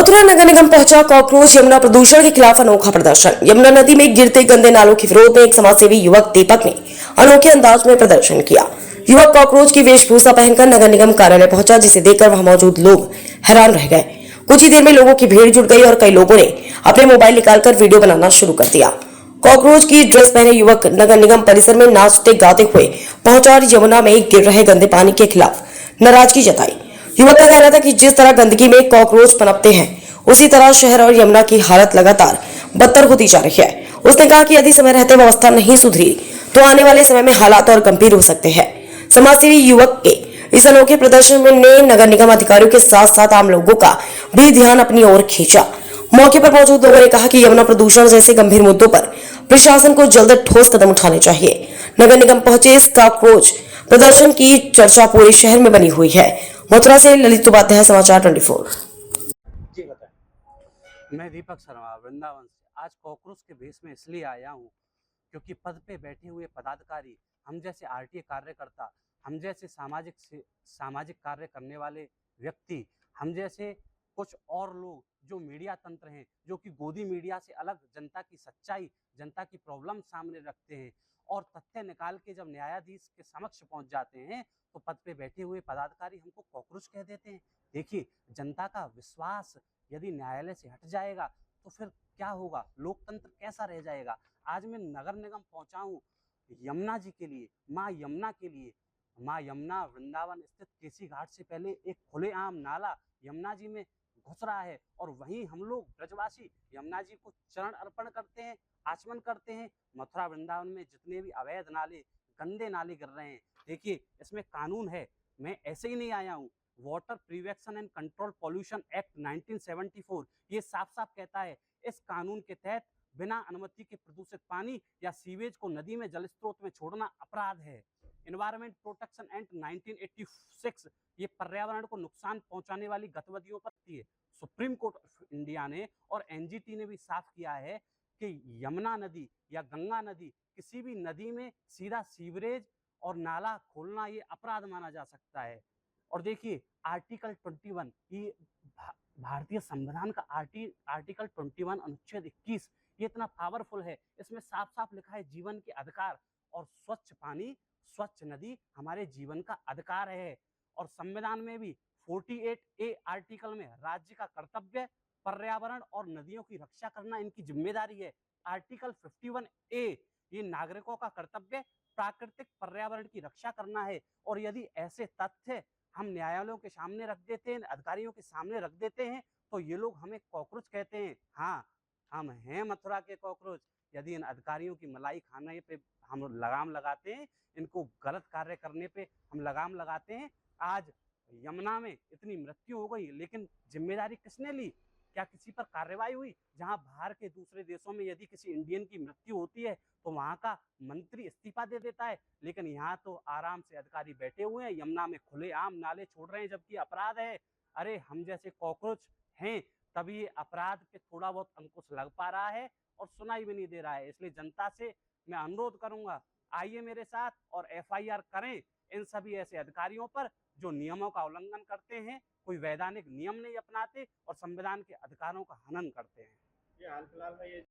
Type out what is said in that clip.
मथुरा नगर निगम पहुंचा कॉकरोच यमुना प्रदूषण के खिलाफ अनोखा प्रदर्शन। यमुना नदी में गिरते गंदे नालों के विरोध में एक समाजसेवी युवक दीपक ने अनोखे अंदाज में प्रदर्शन किया। युवक कॉकरोच की वेशभूषा पहनकर नगर निगम कार्यालय पहुंचा, जिसे देखकर वहां मौजूद लोग हैरान रह गए। कुछ ही देर में लोगों की भीड़ जुट गई और कई लोगों ने अपने मोबाइल निकालकर वीडियो बनाना शुरू कर दिया। कॉकरोच की ड्रेस पहने युवक नगर निगम परिसर में नाचते गाते हुए पहुंचा और यमुना में गिर रहे गंदे पानी के खिलाफ नाराजगी जताई। युवक का कहना था कि जिस तरह गंदगी में कॉकरोच पनपते हैं, उसी तरह शहर और यमुना की हालत लगातार बदतर होती जा रही है। उसने कहा कि यदि समय रहते व्यवस्था नहीं सुधरी तो आने वाले समय में हालात और गंभीर हो सकते हैं। समाजसेवी युवक के इस अनोखे प्रदर्शन ने नगर निगम अधिकारियों के साथ साथ आम लोगों का भी ध्यान अपनी ओर खींचा। मौके पर मौजूद लोगों ने कहा कि यमुना प्रदूषण जैसे गंभीर मुद्दों पर प्रशासन को जल्द ठोस कदम उठाने चाहिए। नगर निगम पहुंचे इस कॉकरोच प्रदर्शन की चर्चा पूरे शहर में बनी हुई है। मथुरा से ललित उपाध्याय, समाचार 24। जी बताएं। मैं दीपक शर्मा वृंदावन से आज कॉकरोच के भेष में इसलिए आया हूँ क्योंकि पद पे बैठे हुए पदाधिकारी, हम जैसे आरटीए कार्यकर्ता, हम जैसे सामाजिक कार्य करने वाले व्यक्ति, हम जैसे कुछ और लोग जो मीडिया तंत्र हैं, जो कि गोदी मीडिया से अलग जनता की सच्चाई, जनता की प्रॉब्लम सामने रखते हैं और तथ्य निकाल के जब न्यायाधीश के समक्ष पहुंच जाते हैं तो पद पे बैठे हुए पदाधिकारी हमको कॉकरोच कह देते हैं। देखिए, जनता का विश्वास यदि न्यायालय से हट जाएगा तो फिर क्या होगा, लोकतंत्र कैसा रह जाएगा। आज मैं नगर निगम पहुंचा हूँ यमुना जी के लिए, माँ यमुना के लिए। माँ यमुना वृंदावन स्थित केसी घाट से पहले एक खुलेआम नाला यमुना जी में घुस रहा है और वहीं हम लोग ब्रजवासी यमुना जी को चरण अर्पण करते हैं, आचमन करते हैं। मथुरा वृंदावन में जितने भी अवैध नाले, गंदे नाले गिर रहे हैं, देखिए इसमें कानून है, मैं ऐसे ही नहीं आया हूँ। Water prevention and control pollution act 1974 ये साफ साफ कहता है, इस कानून के तहत बिना अनुमति के प्रदूषित पानी या सीवेज को नदी में जल स्रोत में छोड़ना अपराध है। एनवायरमेंट प्रोटेक्शन एक्ट 1986 ये पर्यावरण को नुकसान पहुंचाने वाली गतिविधियों पर है। सुप्रीम कोर्ट ऑफ इंडिया ने और एनजीटी ने भी साफ किया है कि यमुना नदी या गंगा नदी, किसी भी नदी में सीधा सीवरेज और नाला खोलना ये अपराध माना जा सकता है। और देखिए आर्टिकल 21 ये भारतीय संविधान का आर्टिकल 21 अनुच्छेद 21 ये इतना पावरफुल है। इसमें साफ साफ लिखा है जीवन के अधिकार, और स्वच्छ पानी, स्वच्छ नदी हमारे जीवन का अधिकार है। और संविधान में भी 48A आर्टिकल में राज्य का कर्तव्य पर्यावरण और नदियों की रक्षा करना इनकी जिम्मेदारी है। आर्टिकल 51A ये नागरिकों का कर्तव्य प्राकृतिक पर्यावरण की रक्षा करना है। और यदि ऐसे तथ्य हम न्यायालयों के सामने रख देते हैं, अधिकारियों के सामने रख देते हैं, तो ये लोग हमें कॉकरोच कहते हैं। हाँ, हम हैं मथुरा के कॉकरोच। यदि इन अधिकारियों की मलाई खाने पे हम लगाम लगाते हैं, इनको गलत कार्य करने पे हम लगाम लगाते हैं। आज यमुना में इतनी मृत्यु हो गई, लेकिन जिम्मेदारी किसने ली? क्या किसी पर कार्रवाई हुई? जहां बाहर के दूसरे देशों में यदि किसी इंडियन की मृत्यु होती है तो वहां का मंत्री इस्तीफा दे देता है, लेकिन यहाँ तो आराम से अधिकारी बैठे हुए हैं, यमुना में खुलेआम नाले छोड़ रहे हैं, जबकि अपराध है। अरे हम जैसे कॉकरोच हैं तभी ये अपराध पे थोड़ा बहुत अंकुश लग पा रहा है और सुनाई भी नहीं दे रहा है। इसलिए जनता से मैं अनुरोध करूंगा, आइए मेरे साथ और एफआईआर करें इन सभी ऐसे अधिकारियों पर जो नियमों का उल्लंघन करते हैं, कोई वैधानिक नियम नहीं अपनाते और संविधान के अधिकारों का हनन करते हैं। ये हाल फिलहाल में ये